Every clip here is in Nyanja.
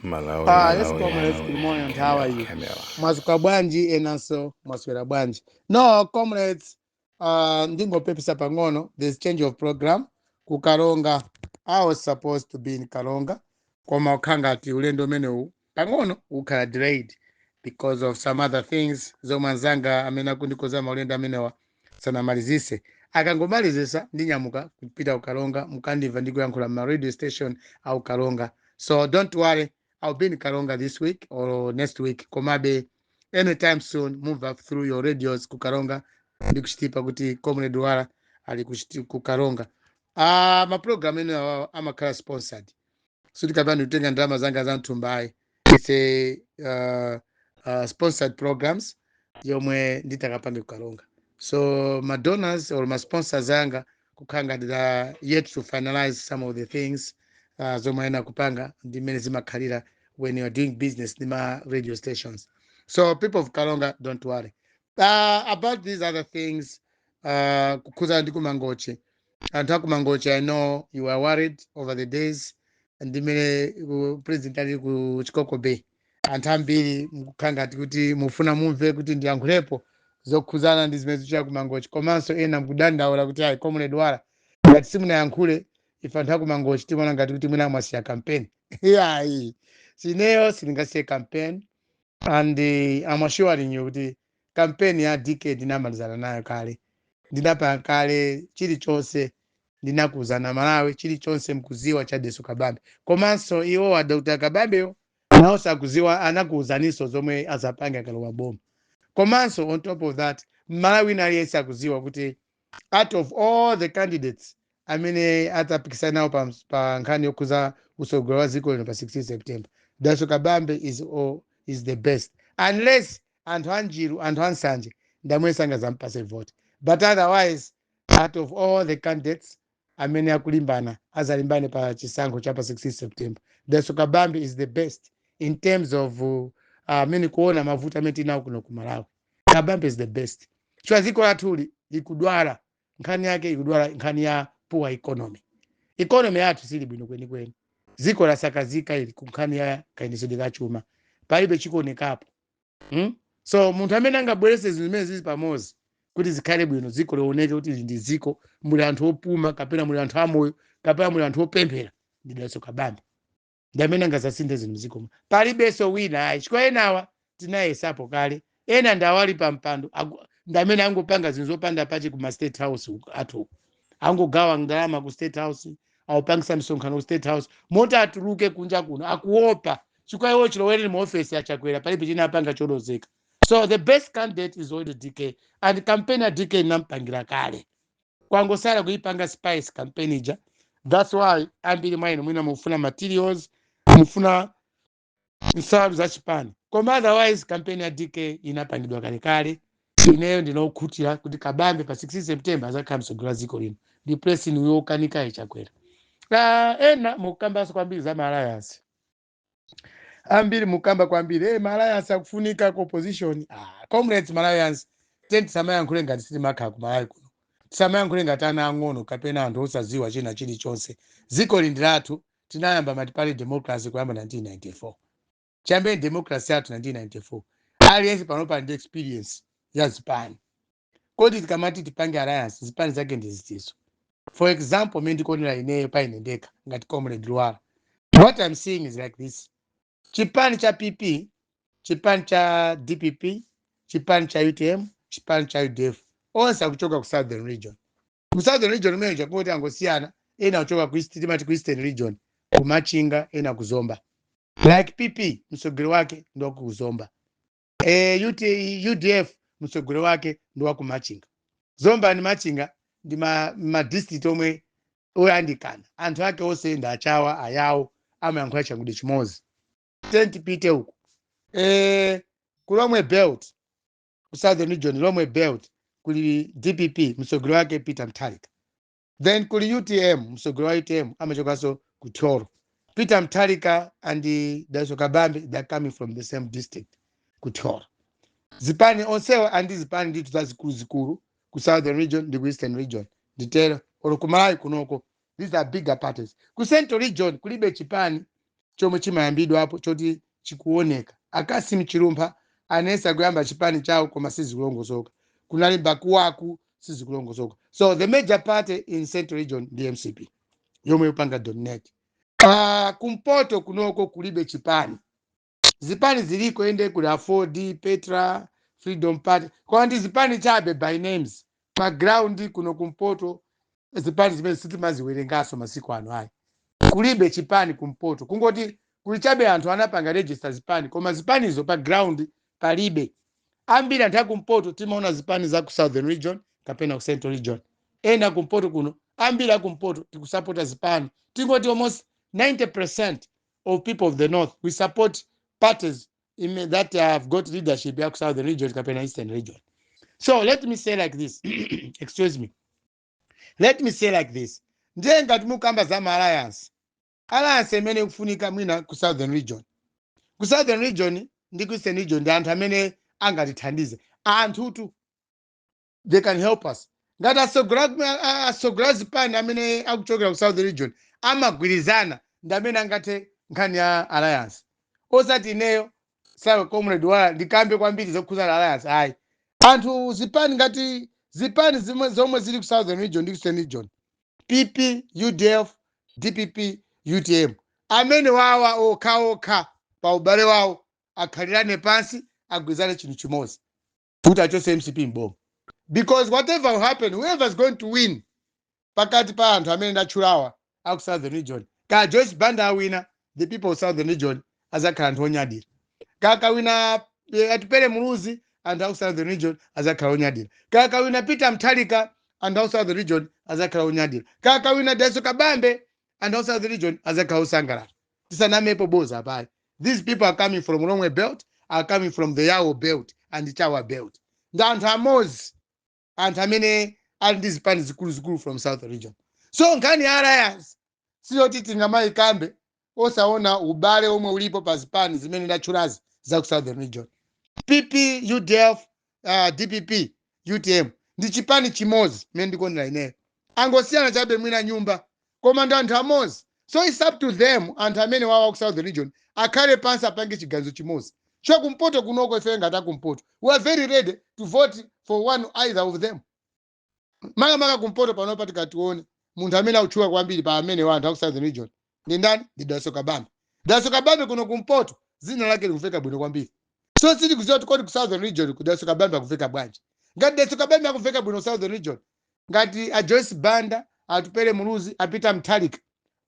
Yes, comrades, good morning, and how are you? Mwasuka bwanji enaso mwaswera bwanji. No, comrades, ndingo pepisa pangono, there's change of program. Kukaronga, I was supposed to be in Karonga. Koma ukanga ati ulendo mene pangono, ukara delayed because of some other things. Zomanzanga, amena kundikozama ulenda menewa, sana malizise. Akangomalizisa, ndinyamuka, kupita ukaronga, mukandiva ndiku yankula ma radio station, au Karonga. So don't worry. I'll be in Karonga this week or next week. Komabe, anytime soon, move up through your radios kukaronga. Ndikushitipa kuti Comrade Duara alikushitipa kukaronga. My program I'm a sponsored. So tikabani utenga ndama zanga zantumbai. It's a sponsored programs. Yomwe nditakapange kukaronga. So my donors or my sponsors zanga kukanga are yet to finalize some of the things. Zomaena kupanga ndimene zimakhalira when you're doing business nima radio stations. So people of Kalonga, don't worry. About these other things, kukuza ndikumangoche. Mangoche, I know you are worried over the days and ndimene president ali ku Chikoko Bay. Antambiri mukanga kuti mufuna mumve kuti ndiyankhulepo zokuzana ndizimene kumangoche. Komanso ena mkudandaula kuti ayi Comrade Duara ngati simunayankhule ife anthu akumangoche timona ngati kuti mwina mwasiya campaign. Yeah, sineyo silingasiye campaign and I'm assuring you kuti campaign ya DK ndinamalizana nayo kale. Ndinapanga kale chilichonse ndinakuzana Malawi chilichonse mkuziwa cha Deso Kabambe. Komanso iwo wa Dr. Kabambeyo nawo sakuziwa anakuuzaniso zomwe azapanga kalowa bomu. Komanso on top of that Malawi naliyesa kuziwa kuti out of all the candidates atapikisana nawo pa nkhani yokuza usogolo wa ziko lino pa 16 September. Deso Kabambe is the best. Unless anthu anjiru, anthu ansanje, ndamwe sanga zampase vote. But otherwise, out of all the candidates, akulimbana, azalimbane pa chisankho cha pa 16 September. Deso Kabambe is the best in terms of kuona mavuta amene tinawo kuno ku Malawi. Kabambe is the best. Chwa ziko latuli likudwala, nkhani yake ikudwala nkhani ya poor economy. Economy yathu sili bwino kwenikweni. Ziko lasakazika ili kunkhani ya kainisidwe ka chuma. Palibe chikuonekapo. So munthu amene angabwerese zinthu zimene zili pamozi kuti zikhale bwino ziko lioneke kuti ndi ziko muli anthu opuma kapena muli anthu amoyo kapena muli anthu opemphera ndi Deso Kabambe. Ndi amene angazasinthe zinthu ziko. Palibenso wina ayi chifukwa enawa tinayesapo kale. Ena ndawali pa mpando ndi amene angopanga zinthu zopanda pache kuma State House athu. Angogawa ndalama ku State House awupangisa msonkhano ku State House moti atuluke kunja kuno akuopa chifukwa iwo chilowere mu office achakwera palibe chinapanga cholozeka. So the best candidate is already DK and campaign ya DK nampangira kale kwangosala kuipanga spice campaign ija. That's why ambiri mwaino mwina mufuna materials mufuna nsalu za chipani. Koma otherwise campaign ya DK inapangidwa kale kale. Ineyo ndinokhutira kuti Kabambe pa 16 September azakhala msogolo ziko lino. The press ni yokanika ichakwera. Ena mukambaso kwambiri za alliance. Ambiri mukamba kwambiri alliance akufunika ku opposition. Comrades alliance tenti samayankhule ngati siti makhala ku Malawi kuno. Samayankhule ngati ana ang'ono kapena anthu osaziwa china chilichonse. Ziko lindiratu tinayamba matipali democracy kuyamba 1994. Chambe democracy yathu 1994. Aliyense panopa ndi experience ya zipani. Kodi tikamati tipange alliance zipani zake ndizitiso. For example, mimi ndikonera ineyo painendeka ngati Comrade Duara. What I'm seeing is like this. Chipani cha PP, chipani cha DPP, chipani cha UTM, chipani cha UDF. Onse akuchoka ku Southern Region. Ku Southern Region mwenye kuti angosiyana, ena kuchoka ku Eastern Region, ku Machinga, ena kuzomba. Like PP, msogolo wake ndo kuzomba. UDF, msogolo wake ndo ku Machinga. Zomba ni Machinga ndi ma district omwe oyandikana. Anthu ake ose nda achawa ayawo amayankhula changude chimozi. Tenti pite huko. Kulomwe belt, ku Southern Region Lomwe belt, kuli DPP msogolo wake Peter Mtharika. Then kuli UTM msogolo wa UTM amachokaso ku Toro. Peter Mtharika and Deso Kabambe, they're coming from the same district ku Toro. Zipani onsewa andi zipani nditu za zikuru ku Southern Region ndi ku Eastern Region. Ditero olokumalawi kunoko. These are bigger parties. Ku Central Region kulibe chipani chomwe chimayambidwa apo choti chikuoneka. Akasimu Chilumba anayesa kuyamba chipani chawo koma sizikulongosoka. Kunali Bakuwaku sizikulongosoka. So the major party in Central Region ndi MCP yomwe upanga dominate. Kumpoto kunoko kulibe chipani. Zipani ziliko ende kuli 4D, Petra, Freedom Party. Kwa ndi zipani chabe by names. Pa ground kuno kumpoto zipani zimene sitimaziwerengaso masiku ano ayi. Kulibe chipani kumpoto. Kungoti kulichabe anthu anapanga register zipani. Koma zipani izo pa ground palibe. Ambiri anthu akumpoto timaona zipani za ku Southern Region kapena ku Central Region. Ena kumpoto kuno ambiri akumpoto tikusapota zipani. Tingoti almost 90% of people of the north we support parties that have got leadership ya ku Southern Region kapena Eastern Region. So let me say like this. Excuse me. Let me say like this. Njenga timukamba za alliance. Alliance imene kufunika mwina ku Southern Region. Ku Southern Region ndi ku Eastern Region ndi anthu amene angatithandize. Anthu tu they can help us. Ngati asogolera zipani amene akuchokera ku Southern Region amagwirizana ndi amene angathe nkhani ya alliance. Osati ineyo sawa comrade wala ndikambe kwambiri zokhuzana alliance hayi. Anthu zipani ngati zipani zomwe zili ku Southern Region ndi ku Eastern Region. PP, UDF, DPP, UTM. Amene wawa okha pa ubale wawo akhalirane pansi agwizane chinthu chimodzi. Kuti achose MCP mbombo. Because whatever will happen, whoever is going to win pakati pa anthu amene ndachulawa aku Southern Region. Ka Joyce Banda wina, the people of Southern Region azakhala anthu onyadira. Kaka wina Atupele Muluzi and aku Southern Region azakhala onyadira. Kaka wina Peter Mutharika and aku Southern Region azakhala onyadira. Kaka wina Daso Kabambe and aku Southern Region azakhala osangalala. Tisanamepo boza apai. These people are coming from Longwe Belt, are coming from the Yawo Belt and the Chawa Belt. The anthu amozi anthu amene ali ndi zipani zikulu from South Region. So nkhani ya alliance siyoti tingamayikambe osaona ubale omwe ulipo pa zipani zimene ndachulazi za ku Southern Region. PP, UDF, DPP, UTM ndi chipani chimodzi mene ndikondera ineyo. Angosiyana chabe mwina nyumba koma ndi anthu amozi. So it's up to them anthu amene wawa ku Southern Region akhale pansi apange chiganizo chimodzi. Cho kumpoto kunoko ife ngati akumpoto. We are very ready to vote for one either of them. Maka kumpoto panopa tikatione munthu amene auchuka kwambiri pa amene wanthu aku Southern Region. Ndi ndani? Ndi Daso Kabambe. Daso Kabambe kuno kumpoto zina lake likufeka bwino kwambiri. So siti kuziwa tikoti ku Southern Region ku Daso Kabambe akufeka bwanji. Ngati Daso Kabambe akufeka bwino Southern Region. Ngati a Joyce Banda, Atupele Muluzi, Peter Mutharika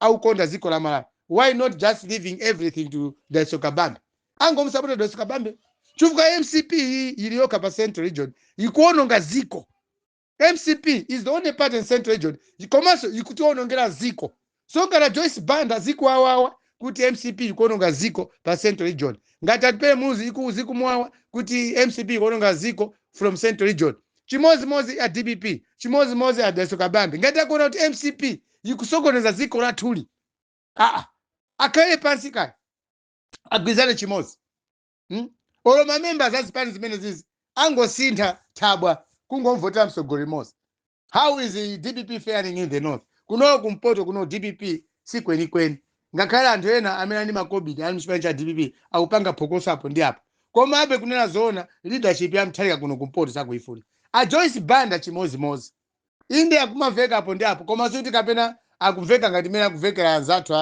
aukonda ziko la Malawi. Why not just leaving everything to Daso Kabambe? Angomsapota Daso Kabambe. Chifukwa MCP iliyoka pa Central Region ikuononga ziko. MCP is the only party in Central Region. Komanso ikutionongera ziko. So ngati Joyce Banda ziko awawa kuti MCP ikuononga ziko pa Central Region. Ngati Atupele Muluzi ikuziku mwawa kuti MCP ikuononga ziko from Central Region. Chimozi ya DPP, chimozi ya Daso Kabambe. Ngati akuona kuti MCP ikusokoneza ziko la thuli. Akhale pansi kaya. Agwizane chimozi. Olo mamembers azipani zimene zizi angosintha thabwa kungomvota msogoli mozi. How is the DPP faring in the north? Kuno kumpoto kuno DPP si kweni. Ngakhale anthu ena amene ali makobidi ali mchipani cha DPP akupanga phokoso apo ndi apo. Koma abe kunena zoona leadership ya Mutharika kuno kumpoto sakuifuna. A Joyce Banda chimozi. Inde akumaveka apo ndi apo. Koma suti kapena akuveka ngati mene akuvekera anzathu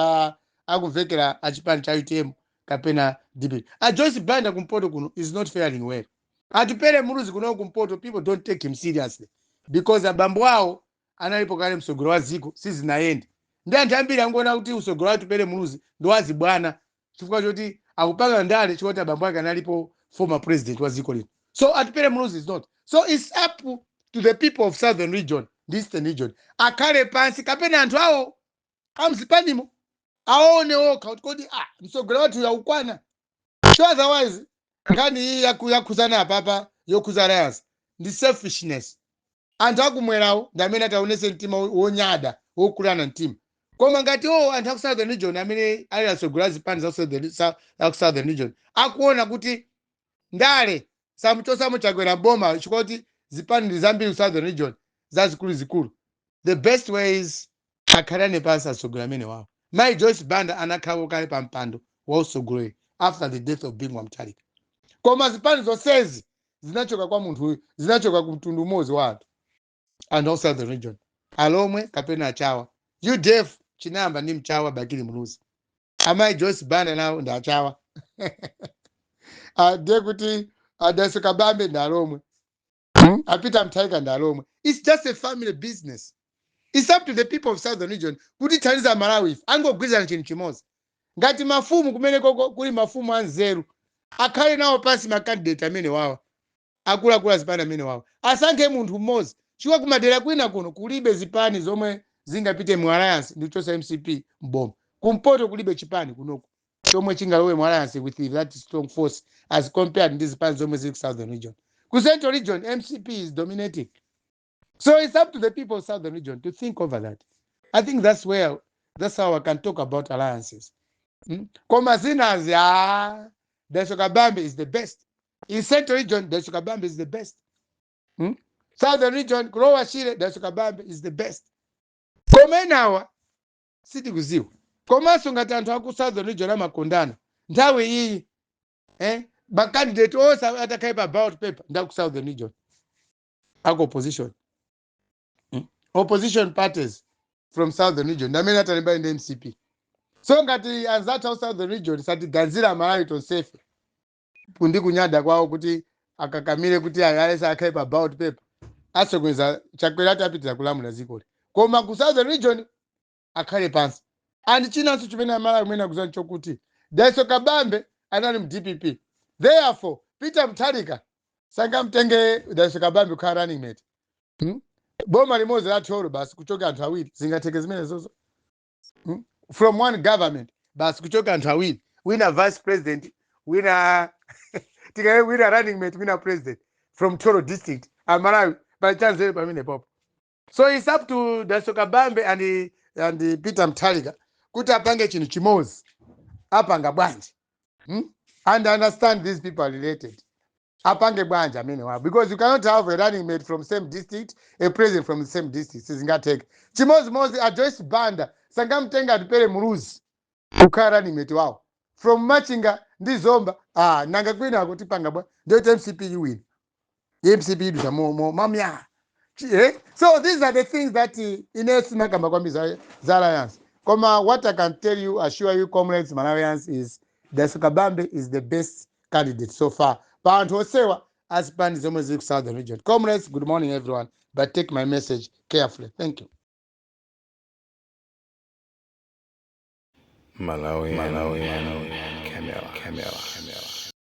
akuvekera achipani cha UTM kapena DPP. A Joyce Banda kumpoto kuno is not faring well. Atupele Muluzi kuno kumpoto, people don't take him seriously because abambo wao analipo kale msogolo wa ziko sizinayendi. Ndi anthu ambiri angona kuti usogolo wa Atupele Muluzi ndo wazi bwana chifukwa choti akupanga ndale choti abambo ake analipo former president wa ziko lino. So Atupele Muluzi is not. So it's up to the people of Southern Region, the Eastern Region. Akhale pansi kapena anthu awo amzipanimo aone okha kuti msogolo wathu yaukwana. So otherwise ngani hii yakuzana papa yokuzana yasi ndi selfishness. Anthu akumwerawo ndi amene ataonese mtima wonyada wokulana mtima. Koma ngati anthu aku Southern Region amene ali asogolo zipani za Southern Region akuona kuti ndale samuchosa muchakwera boma chikoti zipani ndi zambiri Southern Region zazikulu. The best way is akhalane pansi asogolo amene wawo Mai Joyce Banda anakhawa kale pampando wausogolera after the death of Bingwa Mutharika. Koma zipani zonsezi zinachoka kwa munthu uyu, zinachoka ku mtundu umodzi wa anthu and also the region. Alomwe kapena achawa. UDF chinamba ndi mchawa Bakili Muluzi. Amai Joyce Banda nawo ndi achawa. Ndiye kuti Daso Kabambe ndi alomwe. Peter Mutharika ndi alomwe. It's just a family business. It's up to the people of Southern region kuti thandiza Malawi angogwizana chinthu chimodzi. Ngati mafumu kumene kuli mafumu anzeru akhale nawo pasi makandidate amene wawa akuluakulu zipani amene wawa asankhe munthu mmodzi chifukwa kumadera kwina kuno kulibe zipani zomwe zingapite mu alliance ndi chosa MCP mboma kumpoto kulibe chipani kunoku chomwe chingalowe mu alliance with that strong force as compared ndi zipani zomwe zili ku Southern region. Ku Central region MCP is dominating. So it's up to the people of Southern region to think over that. I think that's how I can talk about alliances. Koma zinazi, Daso Kabambe is the best. In Central region, Daso Kabambe is the best. Southern region, Kurowa Shire, Daso Kabambe is the best. Koma nawa, siti kuziwa. Koma sungati anthu aku Southern region amakondana. Nthawi iyi, makandidate onse atakhala about paper, ndaku Southern region. Ako opposition. Opposition parties from Southern region. Ndamene atalimba in the MCP. So ngati anzathu Southern region sati ganzira Malawi tonsefe. Kundi kunyada kwawo kuti akakamire kuti ayalesa akhale pa ballot paper. Asokweza chakwera tapitira kulamula zikoli. Koma ku Southern region akhale pansi. And chinanso chimene Malawi mwena kuzana chokuti Daso Kabambe anali mu DPP. Therefore, Peter Mutharika sangamtenge Daso Kabambe kukhala running mate. Boma limodzi la Toro basi kuchoka anthu awiri zingatheke zimene zozo. From one government basi kuchoka anthu awiri wina vice president wina wina running mate wina president from Toro district Malawi by chance pamene popo. So it's up to Daso Kabambe and Peter Mutharika kuti apange chinthu chimodzi apanga bwanji and understand these people are related. Apange bwanji amene wawo because you cannot have a running mate from same district, a president from the same district. Sizingatheke. Chimodzimodzi a Joyce Banda sangamtenga atipere Muluzi kukhala running mate wawo from Machinga ndi Zomba nanga kwina kuti panga bwa ndio MCP win. MCP idusha mo mamya. So these are the things that Ines nakamba kwambi za alliance. Koma what I can tell you, assure you comrades Malawians is Daso Kabambe is the best candidate so far. But Hosewa as pan is almost Southern region. Comrades, good morning everyone. But take my message carefully. Thank you. Malawi, Camera.